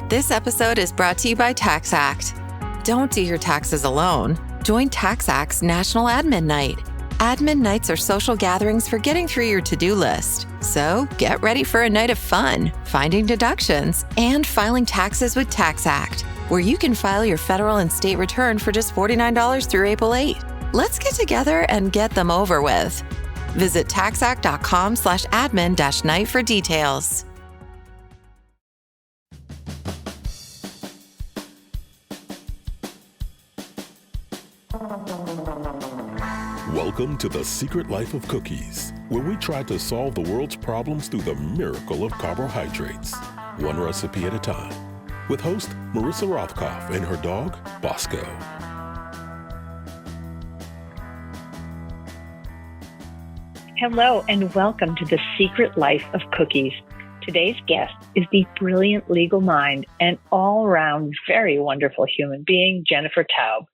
This episode is brought to you by TaxAct. Don't do your taxes alone. Join TaxAct's National Admin Night. Admin nights are social gatherings for getting through your to-do list. So get ready for a night of fun, finding deductions, and filing taxes with TaxAct, where you can file your federal and state return for just $49 through April 8. Let's get together and get them over with. Visit taxact.com/admin-night for details. Welcome to The Secret Life of Cookies, where we try to solve the world's problems through the miracle of carbohydrates, one recipe at a time, with host Marissa Rothkopf and her dog, Bosco. Hello and welcome to The Secret Life of Cookies. Today's guest is the brilliant legal mind and all-around very wonderful human being, Jennifer Taub.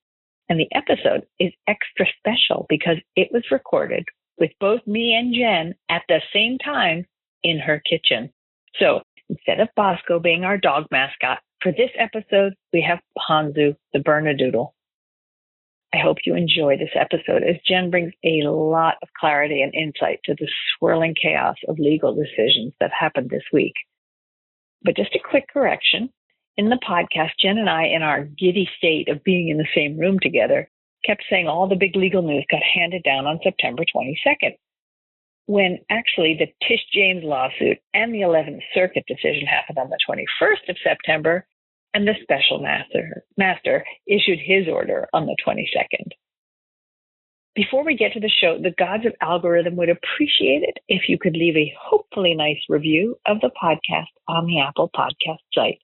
And the episode is extra special because it was recorded with both me and Jen at the same time in her kitchen. So instead of Bosco being our dog mascot, for this episode, we have Ponzu, the Bernedoodle. I hope you enjoy this episode as Jen brings a lot of clarity and insight to the swirling chaos of legal decisions that happened this week. But just a quick correction. In the podcast, Jen and I, in our giddy state of being in the same room together, kept saying all the big legal news got handed down on September 22nd, when actually the Tish James lawsuit and the 11th Circuit decision happened on the 21st of September, and the special master issued his order on the 22nd. Before we get to the show, the gods of algorithm would appreciate it if you could leave a hopefully nice review of the podcast on the Apple Podcast site.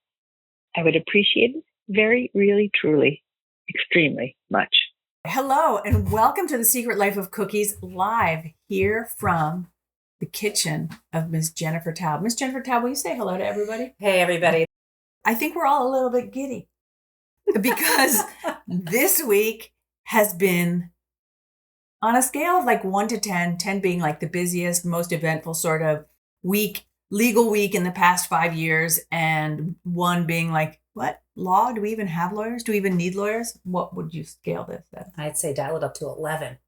I would appreciate it very, really, truly, extremely much. Hello, and welcome to The Secret Life of Cookies, live here from the kitchen of Miss Jennifer Taub. Miss Jennifer Taub, will you say hello to everybody? Hey, everybody. I think we're all a little bit giddy because this week has been on a scale of like 1 to 10, 10 being like the busiest, most eventful sort of week, legal week in the past 5 years, and 1 being like, what? Law? Do we even have lawyers? Do we even need lawyers? What would you scale this at? I'd say dial it up to 11.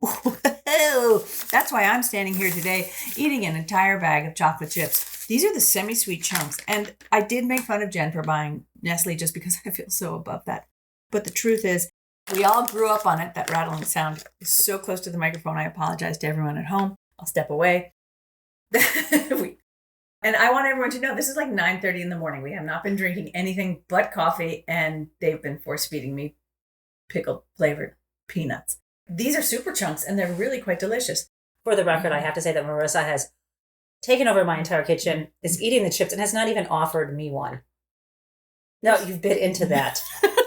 That's why I'm standing here today eating an entire bag of chocolate chips. These are the semi-sweet chunks. And I did make fun of Jen for buying Nestle just because I feel so above that. But the truth is, we all grew up on it. That rattling sound is so close to the microphone. I apologize to everyone at home. I'll step away. And I want everyone to know this is like 9:30 in the morning. We have not been drinking anything but coffee, and they've been force feeding me pickled flavored peanuts. These are super chunks, and they're really quite delicious. For the record, I have to say that Marissa has taken over my entire kitchen, is eating the chips, and has not even offered me one. No, you've bit into that.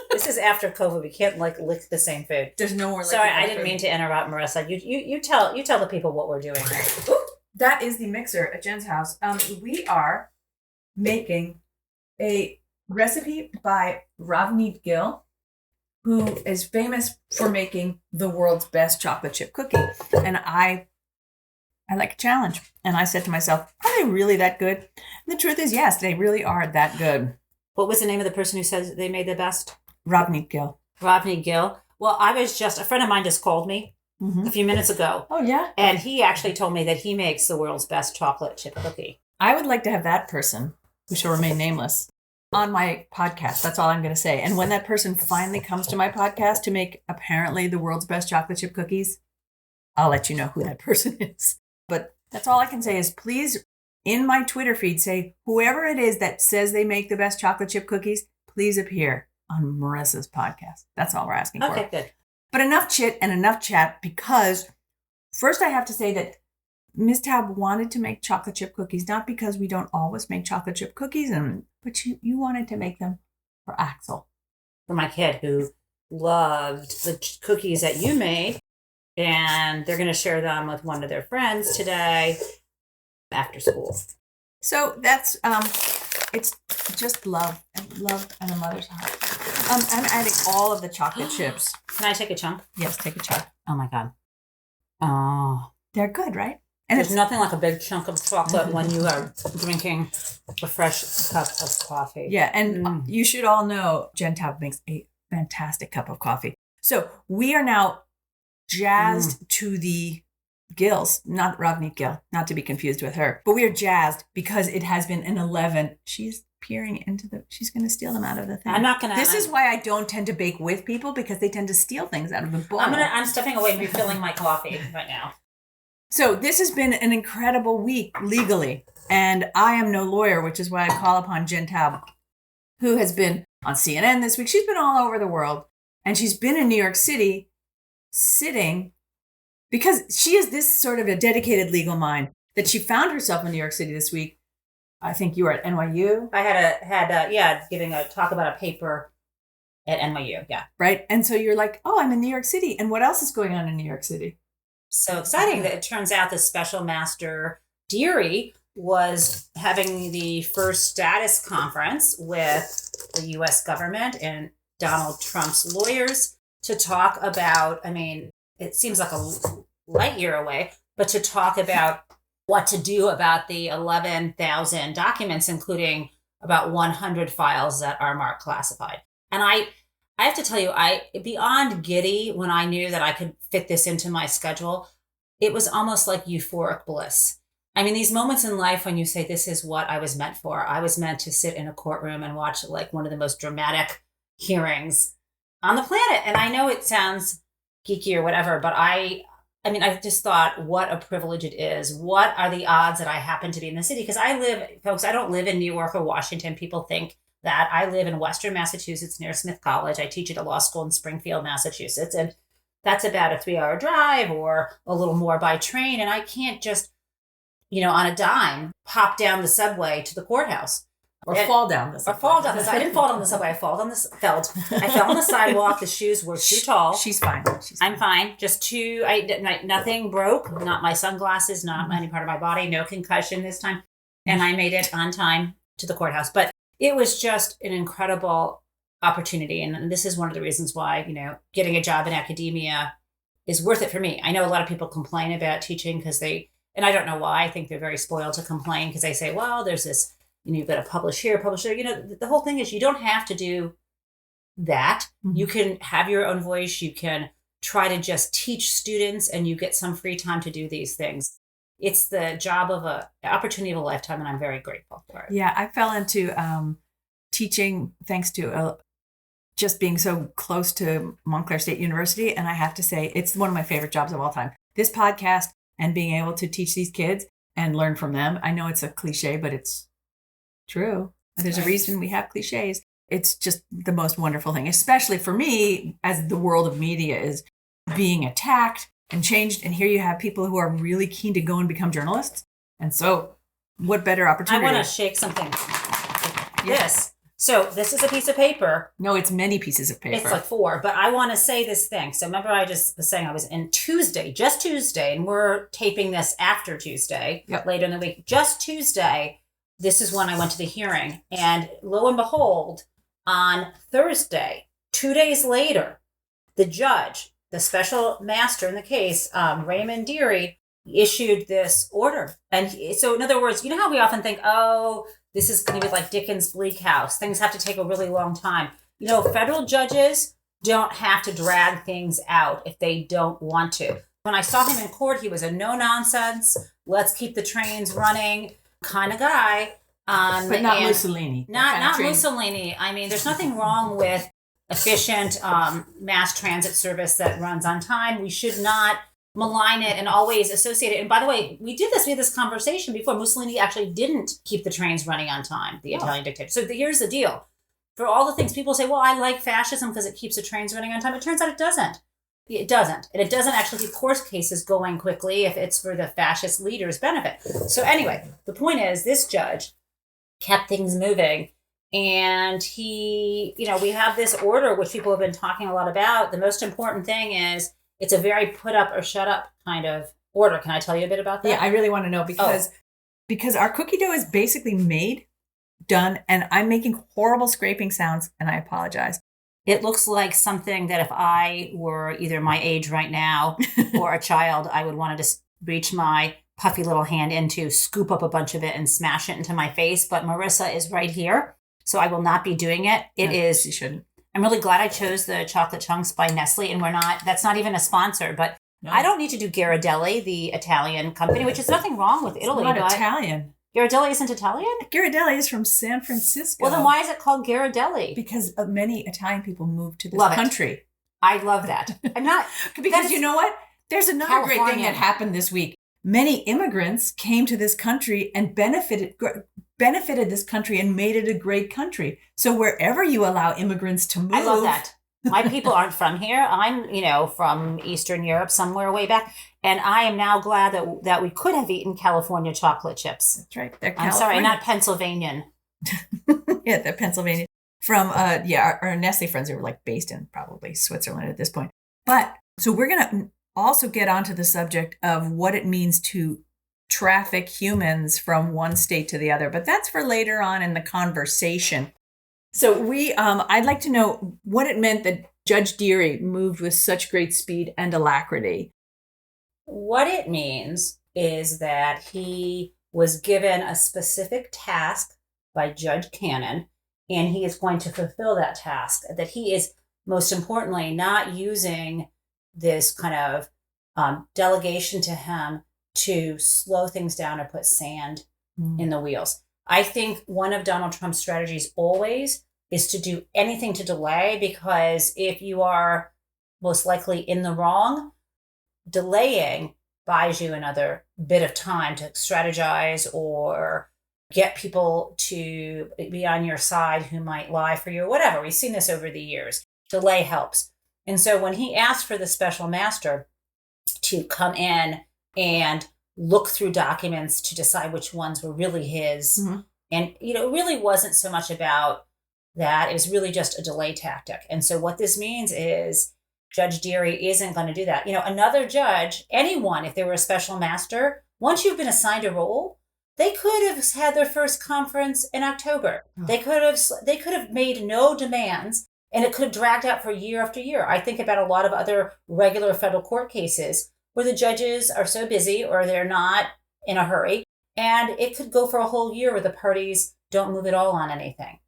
This is after COVID. We can't lick the same food. There's no more. Sorry, I didn't mean to interrupt, Marissa. You tell the people what we're doing here. Ooh, that is the mixer at Jen's house. We are making a recipe by Ravneet Gill, who is famous for making the world's best chocolate chip cookie. And I like a challenge. And I said to myself, are they really that good? And the truth is, yes, they really are that good. What was the name of the person who says they made the best? Ravneet Gill. Ravneet Gill. Well, a friend of mine just called me a few minutes ago. Oh, yeah? And he actually told me that he makes the world's best chocolate chip cookie. I would like to have that person, who shall remain nameless, on my podcast. That's all I'm going to say. And when that person finally comes to my podcast to make apparently the world's best chocolate chip cookies, I'll let you know who that person is. But that's all I can say is please, in my Twitter feed, say whoever it is that says they make the best chocolate chip cookies, please appear on Marissa's podcast. That's all we're asking for. Okay, good. But enough chit and enough chat, because first I have to say that Ms. Taub wanted to make chocolate chip cookies, not because we don't always make chocolate chip cookies, but you wanted to make them for Axel. For my kid who loved the cookies that you made, and they're going to share them with one of their friends today after school. So that's, it's just love and a mother's heart. I'm adding all of the chocolate chips. Can I take a chunk? Yes, take a chunk. Oh my God. Oh. They're good, right? And there's nothing like a big chunk of chocolate when you are drinking a fresh cup of coffee. Yeah, and you should all know Jen Taub makes a fantastic cup of coffee. So we are now jazzed to the gills, not Ravneet Gill, not to be confused with her, but we are jazzed because it has been an 11. She's peering she's going to steal them out of the thing. I'm not going to. This is why I don't tend to bake with people, because they tend to steal things out of the bowl. I'm stepping away and refilling my coffee right now. So this has been an incredible week legally, and I am no lawyer, which is why I call upon Jen Taub, who has been on CNN this week. She's been all over the world, and she's been in New York City sitting, because she is this sort of a dedicated legal mind that she found herself in New York City this week. I think you were at NYU. I had giving a talk about a paper at NYU. Yeah. Right. And so you're like, oh, I'm in New York City. And what else is going on in New York City? So exciting that it turns out the special master Dearie was having the first status conference with the U.S. government and Donald Trump's lawyers to talk about, I mean, it seems like a light year away, but to talk about what to do about the 11,000 documents, including about 100 files that are marked classified. And I have to tell you, beyond giddy when I knew that I could fit this into my schedule, it was almost like euphoric bliss. I mean, these moments in life when you say, this is what I was meant for. I was meant to sit in a courtroom and watch like one of the most dramatic hearings on the planet. And I know it sounds geeky or whatever, but I just thought what a privilege it is. What are the odds that I happen to be in the city? Because I don't live in New York or Washington. People think that I live in Western Massachusetts near Smith College. I teach at a law school in Springfield, Massachusetts. And that's about a 3-hour drive or a little more by train. And I can't just, on a dime, pop down the subway to the courthouse. Or fall down the subway. I didn't fall down the subway. I fell on the sidewalk. The shoes were too tall. She's fine. I'm fine. Just nothing broke. Not my sunglasses, not any part of my body. No concussion this time. And I made it on time to the courthouse. But it was just an incredible opportunity. And this is one of the reasons why, getting a job in academia is worth it for me. I know a lot of people complain about teaching and I don't know why. I think they're very spoiled to complain because they say, well, there's this, you've got to publish here, publish there. The whole thing is you don't have to do that. Mm-hmm. You can have your own voice. You can try to just teach students and you get some free time to do these things. It's the job of the opportunity of a lifetime, and I'm very grateful for it. Yeah, I fell into teaching thanks to just being so close to Montclair State University. And I have to say, it's one of my favorite jobs of all time. This podcast and being able to teach these kids and learn from them. I know it's a cliche, but it's true. There's a reason we have cliches. It's just the most wonderful thing, especially for me, as the world of media is being attacked and changed. And here you have people who are really keen to go and become journalists. And so what better opportunity? I want to shake something. Yes. So this is a piece of paper. No, it's many pieces of paper. It's like 4, but I want to say this thing. So remember I just was saying I was in just Tuesday, and we're taping this after Tuesday, later in the week. Just Tuesday, this is when I went to the hearing. And lo and behold, on Thursday, 2 days later, the judge, the special master in the case, Ravneet Gill, issued this order. And so in other words, how we often think, oh, this is going to be like Dickens' Bleak House. Things have to take a really long time. Federal judges don't have to drag things out if they don't want to. When I saw him in court, he was a no-nonsense, let's keep the trains running kind of guy. But not Mussolini. Not Mussolini. I mean, there's nothing wrong with efficient mass transit service that runs on time. We should not malign it and always associate it. And by the way, we had this conversation before. Mussolini actually didn't keep the trains running on time, the Italian dictator. So here's the deal. For all the things people say, well, I like fascism because it keeps the trains running on time. It turns out it doesn't. It doesn't. And it doesn't actually keep court cases going quickly if it's for the fascist leader's benefit. So anyway, the point is this judge kept things moving. And he, we have this order, which people have been talking a lot about. The most important thing is it's a very put up or shut up kind of order. Can I tell you a bit about that? Yeah, I really want to know because our cookie dough is basically made, done, and I'm making horrible scraping sounds, and I apologize. It looks like something that if I were either my age right now or a child, I would want to just reach my puffy little hand in to scoop up a bunch of it and smash it into my face. But Marissa is right here, so I will not be doing it. It is. You shouldn't. I'm really glad I chose the chocolate chunks by Nestle, and that's not even a sponsor, but no. I don't need to do Ghirardelli, the Italian company, which is nothing wrong with Italy. It's not Italian. Ghirardelli isn't Italian? Ghirardelli is from San Francisco. Well, then why is it called Ghirardelli? Because many Italian people moved to this country. I love that. I'm not. Because you know what? There's another great thing that happened this week. Many immigrants came to this country and benefited this country and made it a great country. So wherever you allow immigrants to move. I love that. My people aren't from here. I'm, from Eastern Europe, somewhere way back. And I am now glad that we could have eaten California chocolate chips. That's right. I'm sorry, not Pennsylvanian. Yeah, they're Pennsylvania. From, our Nestle friends who were based in probably Switzerland at this point. But so we're going to also get onto the subject of what it means to traffic humans from one state to the other. But that's for later on in the conversation. So I'd like to know what it meant that Judge Dearie moved with such great speed and alacrity. What it means is that he was given a specific task by Judge Cannon, and he is going to fulfill that task. That he is, most importantly, not using this kind of delegation to him to slow things down or put sand in the wheels. I think one of Donald Trump's strategies always is to do anything to delay, because if you are most likely in the wrong, delaying buys you another bit of time to strategize or get people to be on your side who might lie for you or whatever. We've seen this over the years. Delay helps. And so when he asked for the special master to come in and look through documents to decide which ones were really his, and it really wasn't so much about that. It was really just a delay tactic. And so what this means is Judge Dearie isn't going to do that. Another judge, anyone, if they were a special master, once you've been assigned a role, they could have had their first conference in October. They could have made no demands, and it could have dragged out for year after year. I think about a lot of other regular federal court cases where the judges are so busy or they're not in a hurry, and it could go for a whole year where the parties don't move at all on anything.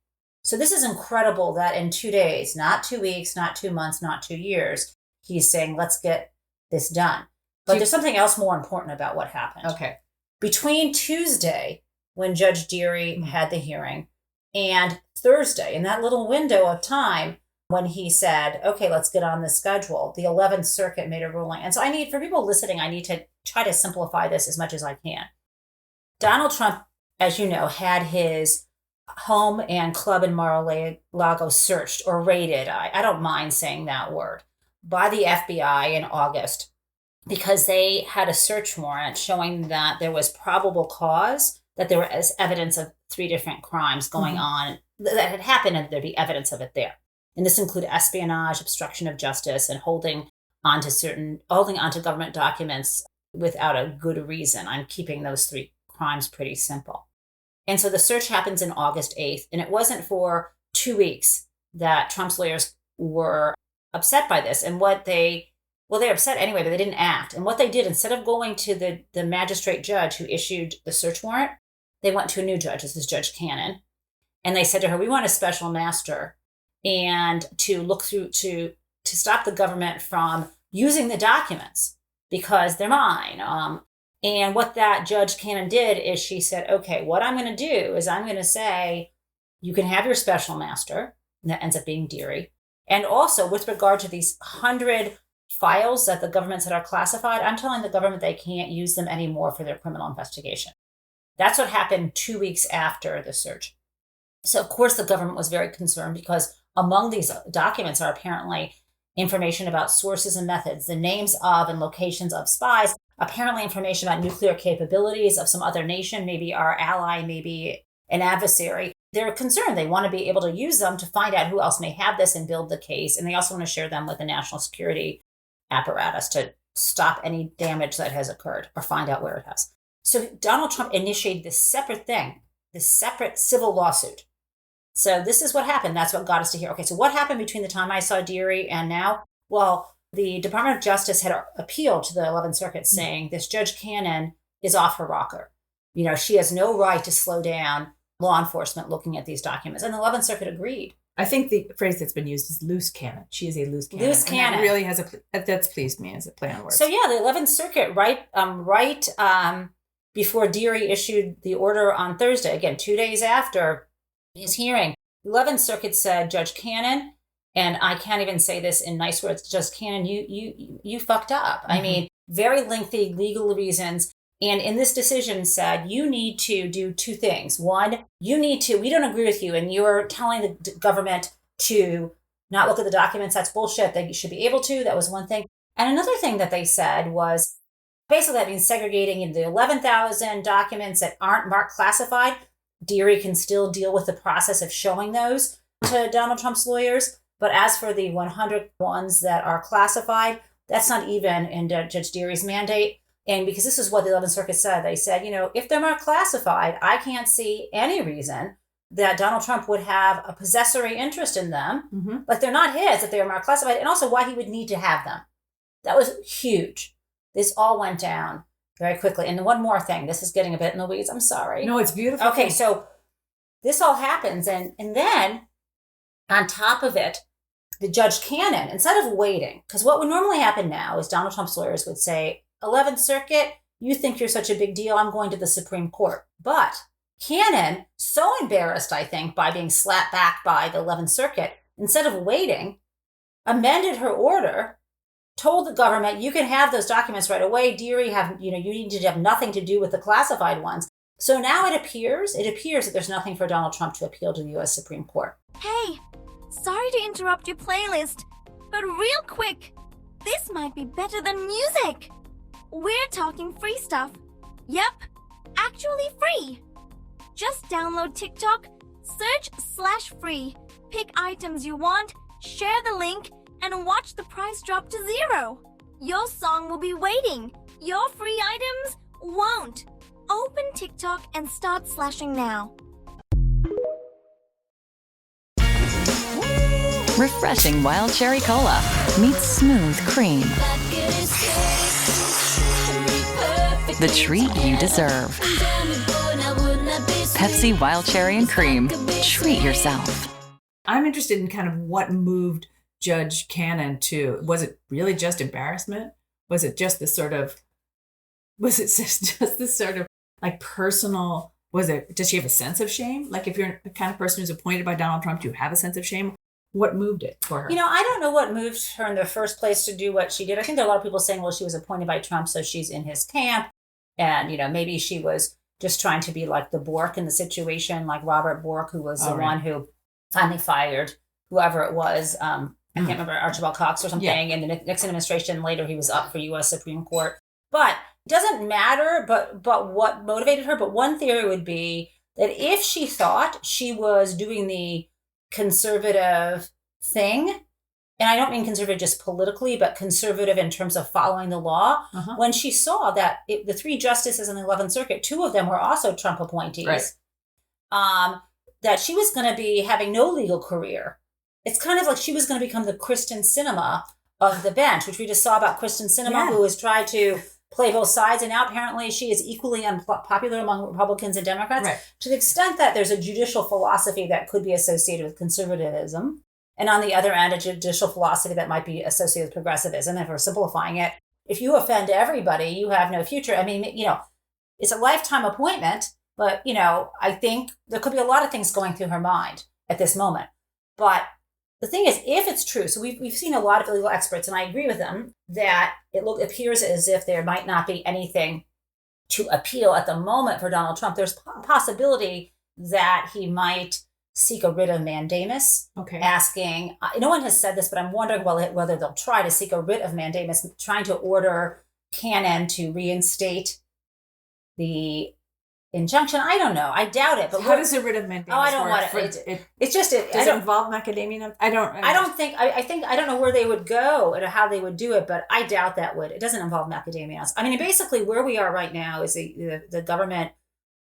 So this is incredible that in 2 days, not 2 weeks, not 2 months, not 2 years, he's saying, let's get this done. But there's something else more important about what happened. Okay. Between Tuesday, when Judge Dearie had the hearing, and Thursday, in that little window of time when he said, okay, let's get on the schedule, the 11th Circuit made a ruling. And so for people listening, I need to try to simplify this as much as I can. Donald Trump, as you know, had his home and club in Mar-a-Lago searched or raided, I don't mind saying that word, by the FBI in August, because they had a search warrant showing that there was probable cause, that there was evidence of 3 different crimes going on that had happened, and there'd be evidence of it there. And this included espionage, obstruction of justice, and holding onto government documents without a good reason. I'm keeping those 3 crimes pretty simple. And so the search happens in August 8th, and it wasn't for 2 weeks that Trump's lawyers were upset by this. And they're upset anyway, but they didn't act. And what they did, instead of going to the magistrate judge who issued the search warrant, they went to a new judge. This is Judge Cannon. And they said to her, we want a special master and to look through, to stop the government from using the documents because they're mine. And what that Judge Cannon did is she said, okay, what I'm going to do is I'm going to say, you can have your special master, and that ends up being Dearie. And also with regard to these 100 files that the government said are classified, I'm telling the government they can't use them anymore for their criminal investigation. That's what happened 2 weeks after the search. So of course the government was very concerned because among these documents are apparently information about sources and methods, the names of and locations of spies, apparently information about nuclear capabilities of some other nation, maybe our ally, maybe an adversary. They're concerned. They want to be able to use them to find out who else may have this and build the case. And they also want to share them with the national security apparatus to stop any damage that has occurred or find out where it has. So Donald Trump initiated this separate thing, this separate civil lawsuit. So this is what happened. That's what got us to here. Okay, so what happened between the time I saw Dearie and now? Well, the Department of Justice had appealed to the 11th Circuit saying this Judge Cannon is off her rocker. She has no right to slow down law enforcement looking at these documents. And the 11th Circuit agreed. I think the phrase that's been used is loose cannon. She is a loose cannon. Loose cannon. And that really that's pleased me as a play on words. So yeah, the 11th Circuit, right before Dearie issued the order on Thursday, again, 2 days after his hearing, the 11th Circuit said, Judge Cannon, and I can't even say this in nice words, Judge Cannon, you fucked up. Mm-hmm. I mean, very lengthy legal reasons. And in this decision said, you need to do two things. One, we don't agree with you, and you're telling the government to not look at the documents. That's bullshit. They should be able to. That was one thing. And another thing that they said was, basically that means segregating into the 11,000 documents that aren't marked classified. Dearie can still deal with the process of showing those to Donald Trump's lawyers. But as for the 100 ones that are classified, that's not even in Judge Dearie's mandate. And because this is what the 11th Circuit said, they said, if they're marked classified, I can't see any reason that Donald Trump would have a possessory interest in them. Mm-hmm. Like they're not his if they are marked classified, and also why he would need to have them. That was huge. This all went down very quickly. And one more thing, this is getting a bit in the weeds. I'm sorry. No, it's beautiful. Okay, so this all happens. And then on top of it, the Judge Cannon, instead of waiting, because what would normally happen now is Donald Trump's lawyers would say, 11th Circuit, you think you're such a big deal, I'm going to the Supreme Court. But Cannon, so embarrassed, I think, by being slapped back by the 11th Circuit, instead of waiting, amended her order, told the government, you can have those documents right away. Dearie, you need to have nothing to do with the classified ones. So now it appears that there's nothing for Donald Trump to appeal to the U.S. Supreme Court. Hey, sorry to interrupt your playlist, but real quick, this might be better than music. We're talking free stuff. Yep, actually free. Just download TikTok, search /free, pick items you want, share the link, and watch the price drop to 0. Your song will be waiting. Your free items won't. Open TikTok and start slashing now. Refreshing wild cherry cola meets smooth cream. The treat you deserve. Pepsi Wild Cherry and Cream. Treat yourself. I'm interested in kind of what moved Judge Cannon to. Was it really just embarrassment? Was it just this sort of like personal? Does she have a sense of shame? Like if you're the kind of person who's appointed by Donald Trump, do you have a sense of shame? What moved it for her? I don't know what moved her in the first place to do what she did. I think there are a lot of people saying, well, she was appointed by Trump, so she's in his camp. And, maybe she was just trying to be like the Bork in the situation, like Robert Bork, who was one who finally fired whoever it was. I can't remember, Archibald Cox or something. Yeah. In the Nixon administration, later he was up for U.S. Supreme Court. But it doesn't matter but what motivated her. But one theory would be that if she thought she was doing the conservative thing, and I don't mean conservative just politically, but conservative in terms of following the law. Uh-huh. When she saw that the 3 justices in the 11th Circuit, 2 of them were also Trump appointees, right. That she was going to be having no legal career. It's kind of like she was going to become the Kristen Sinema of the bench, which we just saw about Kristen Sinema, who has tried to play both sides. And now apparently she is equally unpopular among Republicans and Democrats, right. To the extent that there's a judicial philosophy that could be associated with conservatism. And on the other end, a judicial philosophy that might be associated with progressivism. If we're simplifying it, if you offend everybody, you have no future. I mean, it's a lifetime appointment, but, I think there could be a lot of things going through her mind at this moment. But the thing is, if it's true, so we've seen a lot of legal experts, and I agree with them, that it appears as if there might not be anything to appeal at the moment for Donald Trump. There's a possibility that he might seek a writ of mandamus, asking, no one has said this, but I'm wondering whether they'll try to seek a writ of mandamus, trying to order Cannon to reinstate the injunction. I don't know. I doubt it. But how does a writ of mandamus I don't want it. It's just it. Does it involve macadamia? I don't know where they would go and how they would do it, but I doubt that would. It doesn't involve macadamia nuts. I mean, basically where we are right now is the government,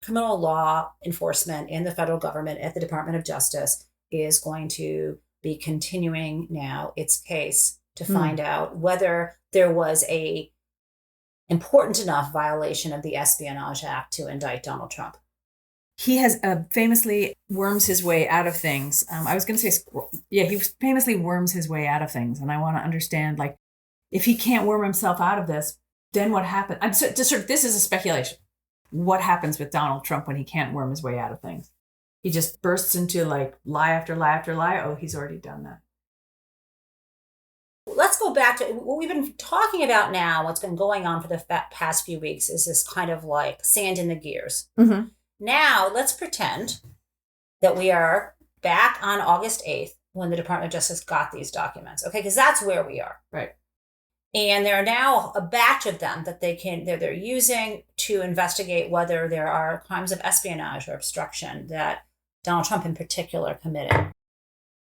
criminal law enforcement in the federal government at the Department of Justice is going to be continuing now its case to find out whether there was an important enough violation of the Espionage Act to indict Donald Trump. He has famously worms his way out of things. I was going to say, he famously worms his way out of things. And I want to understand, like, if he can't worm himself out of this, then what happens? This is a speculation. What happens with Donald Trump when he can't worm his way out of things? He just bursts into like lie after lie after lie. Oh, he's already done that. Let's go back to what we've been talking about now. What's been going on for the past few weeks is this kind of like sand in the gears. Mm-hmm. Now let's pretend that we are back on August 8th when the Department of Justice got these documents. Okay, because that's where we are. Right. And there are now a batch of them that they're using to investigate whether there are crimes of espionage or obstruction that Donald Trump in particular committed.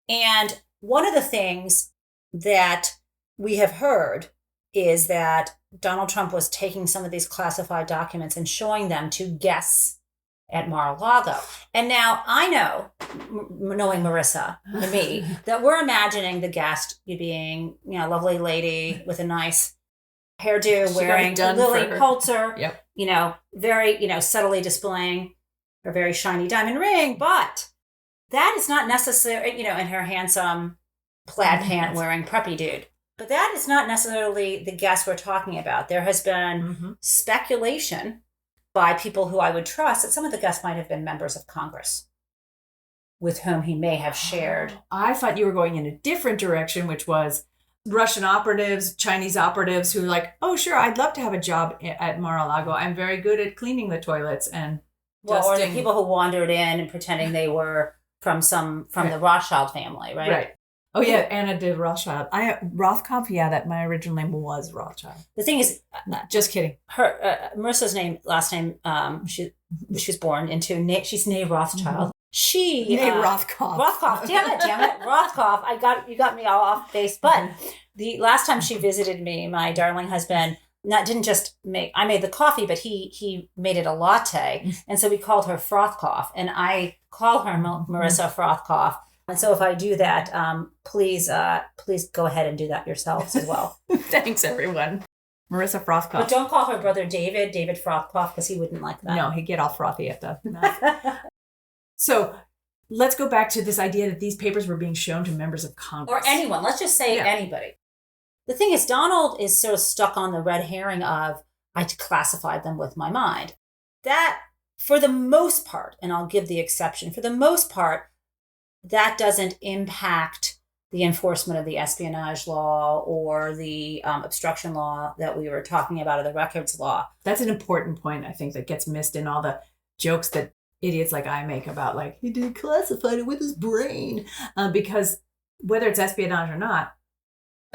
And one of the things that we have heard is that Donald Trump was taking some of these classified documents and showing them to guests at Mar-a-Lago. And now I know, knowing Marissa and me, that we're imagining the guest being, a lovely lady with a nice hairdo, wearing Lily Pulitzer, yep. Very, subtly displaying her very shiny diamond ring. But that is not necessarily, and her handsome plaid pant wearing preppy dude. But that is not necessarily the guest we're talking about. There has been speculation by people who I would trust that some of the guests might have been members of Congress with whom he may have shared. I thought you were going in a different direction, which was Russian operatives, Chinese operatives who were like, oh, sure, I'd love to have a job at Mar-a-Lago. I'm very good at cleaning the toilets and or the people who wandered in and pretending they were from the Rothschild family, right? Right. Oh, yeah, Anna de Rothschild. Rothkopf, that my original name was Rothschild. The thing is... just kidding. Her Marissa's last name, she was born into, she's née Rothschild. She... née Rothkopf. Rothkopf, damn it, Rothkopf. You got me all off base. But the last time she visited me, my darling husband, I made the coffee, but he made it a latte. And so we called her Frothkopf. And I call her Marissa Frothkopf. And so if I do that, please go ahead and do that yourselves as well. Thanks, everyone. Marissa Frothkopf. But don't call her brother David Frothkopf, because he wouldn't like that. No, he'd get all frothy at the mouth. So let's go back to this idea that these papers were being shown to members of Congress. Or anyone. Let's just say anybody. The thing is, Donald is sort of stuck on the red herring of, I classified them with my mind. That, for the most part, and I'll give the exception, for the most part, that doesn't impact the enforcement of the espionage law or the obstruction law that we were talking about, or the records law. That's an important point, I think, that gets missed in all the jokes that idiots like I make about, like, he declassified it with his brain. Because whether it's espionage or not,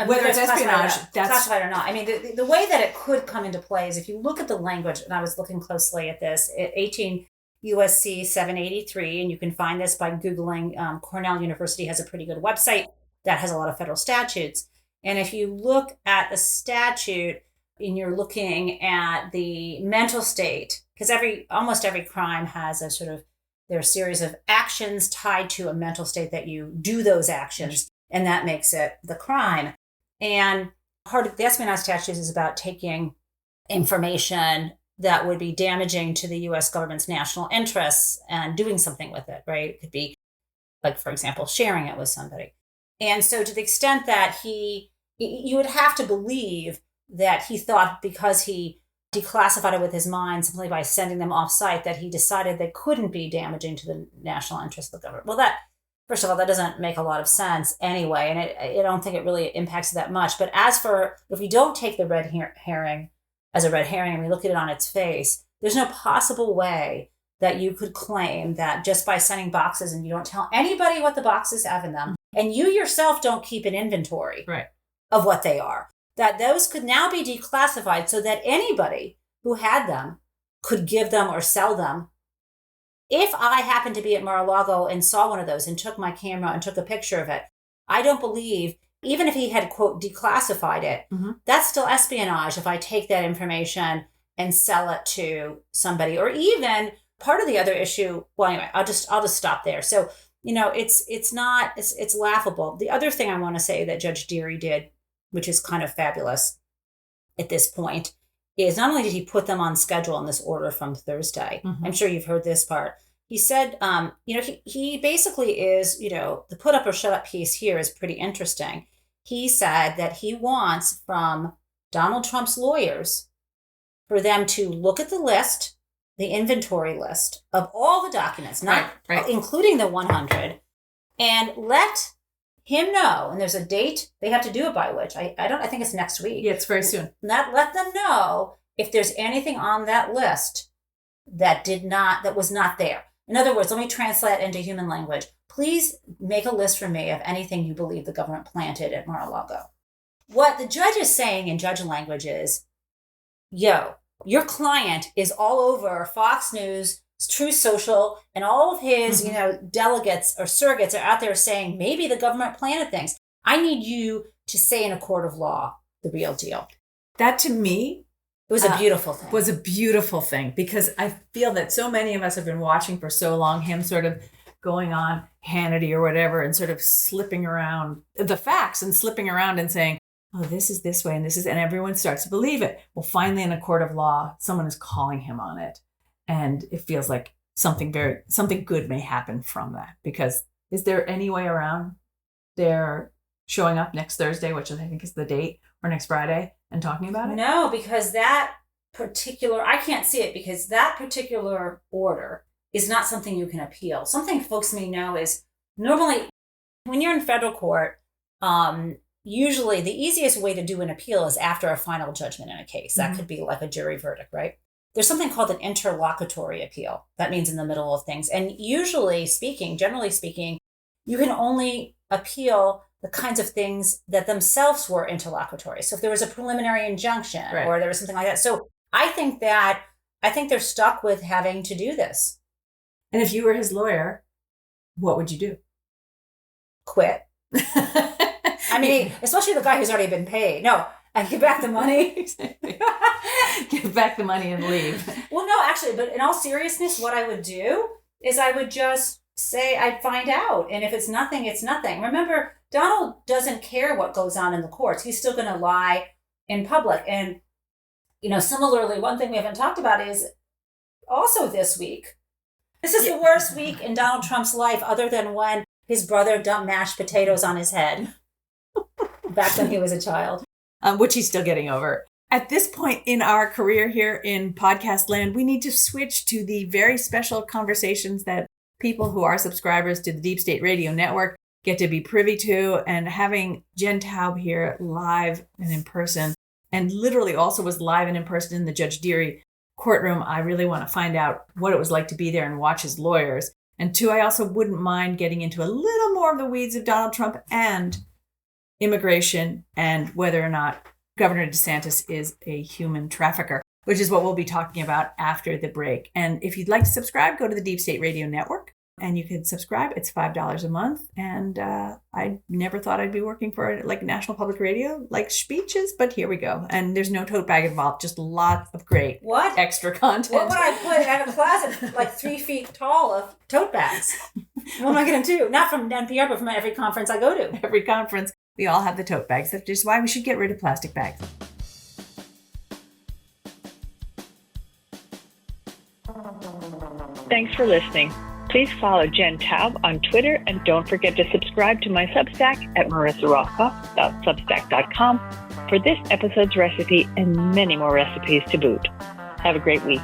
whether it's espionage, that's classified or not. I mean, the way that it could come into play is if you look at the language, and I was looking closely at this, 18 USC 783, and you can find this by Googling. Cornell University has a pretty good website that has a lot of federal statutes. And if you look at the statute and you're looking at the mental state, because almost every crime has there are a series of actions tied to a mental state that you do those actions, and that makes it the crime. And part of the espionage statute is about taking information that would be damaging to the U.S. government's national interests and doing something with it, right? It could be, like, for example, sharing it with somebody. And so to the extent that you would have to believe that he thought, because he declassified it with his mind simply by sending them off-site, that he decided they couldn't be damaging to the national interests of the government. Well, first of all, that doesn't make a lot of sense anyway, and I don't think it really impacts it that much. But as for, if we don't take the red herring as a red herring and we look at it on its face, there's no possible way that you could claim that just by sending boxes and you don't tell anybody what the boxes have in them, and you yourself don't keep an inventory of what they are, that those could now be declassified so that anybody who had them could give them or sell them. If I happened to be at Mar-a-Lago and saw one of those and took my camera and took a picture of it, I don't believe, even if he had, quote, declassified it, that's still espionage if I take that information and sell it to somebody. Or even part of the other issue, well, anyway, I'll just stop there. So, it's laughable. The other thing I want to say that Judge Dearie did, which is kind of fabulous at this point, is not only did he put them on schedule in this order from Thursday, I'm sure you've heard this part. He said, he basically is, the put up or shut up piece here is pretty interesting. He said that he wants from Donald Trump's lawyers for them to look at the list, the inventory list of all the documents, not including the 100, and let him know. And there's a date they have to do it by, which I think it's next week. Yeah, it's very soon. Let them know if there's anything on that list that was not there. In other words, let me translate into human language. Please make a list for me of anything you believe the government planted at Mar-a-Lago. What the judge is saying in judge language is, your client is all over Fox News, Truth Social, and all of his, delegates or surrogates are out there saying maybe the government planted things. I need you to say in a court of law the real deal. That to me, it was a beautiful thing. Was a beautiful thing because I feel that so many of us have been watching for so long, him sort of going on Hannity or whatever and sort of slipping around the facts and slipping around and saying, oh, this is this way and this is, and everyone starts to believe it. Well, finally in a court of law, someone is calling him on it. And it feels like something good may happen from that, because is there any way around their showing up next Thursday, which I think is the date, or next Friday, and talking about it? No, because I can't see it because that particular order is not something you can appeal. Something folks may know is normally when you're in federal court, usually the easiest way to do an appeal is after a final judgment in a case. That could be like a jury verdict, right? There's something called an interlocutory appeal. That means in the middle of things. And generally speaking, you can only appeal the kinds of things that themselves were interlocutory. So if there was a preliminary injunction or there was something like that. So I think they're stuck with having to do this. And if you were his lawyer, what would you do? Quit. I mean, especially the guy who's already been paid. No, and give back the money. Give back the money and leave. Well, no, actually, but in all seriousness, what I would do is I would just say I'd find out. And if it's nothing, it's nothing. Remember, Donald doesn't care what goes on in the courts. He's still going to lie in public. And, similarly, one thing we haven't talked about is also this week. This is the worst week in Donald Trump's life other than when his brother dumped mashed potatoes on his head back when he was a child. Which he's still getting over. At this point in our career here in podcast land, we need to switch to the very special conversations that people who are subscribers to the Deep State Radio Network get to be privy to. And having Jen Taub here live and in person, and literally also was live and in person in the Judge Dearie courtroom, I really want to find out what it was like to be there and watch his lawyers. And two, I also wouldn't mind getting into a little more of the weeds of Donald Trump and immigration and whether or not Governor DeSantis is a human trafficker, which is what we'll be talking about after the break. And if you'd like to subscribe, go to the Deep State Radio Network and you can subscribe. It's $5 a month. And I never thought I'd be working for National Public Radio, like speeches, but here we go. And there's no tote bag involved, just lots of great extra content. What would I put? I have a closet like 3 feet tall of tote bags. What am I going to do? Not from NPR, but from every conference I go to. Every conference. We all have the tote bags. That's just why we should get rid of plastic bags. Thanks for listening. Please follow Jen Taub on Twitter and don't forget to subscribe to my Substack at marissarothkopf.substack.com for this episode's recipe and many more recipes to boot. Have a great week.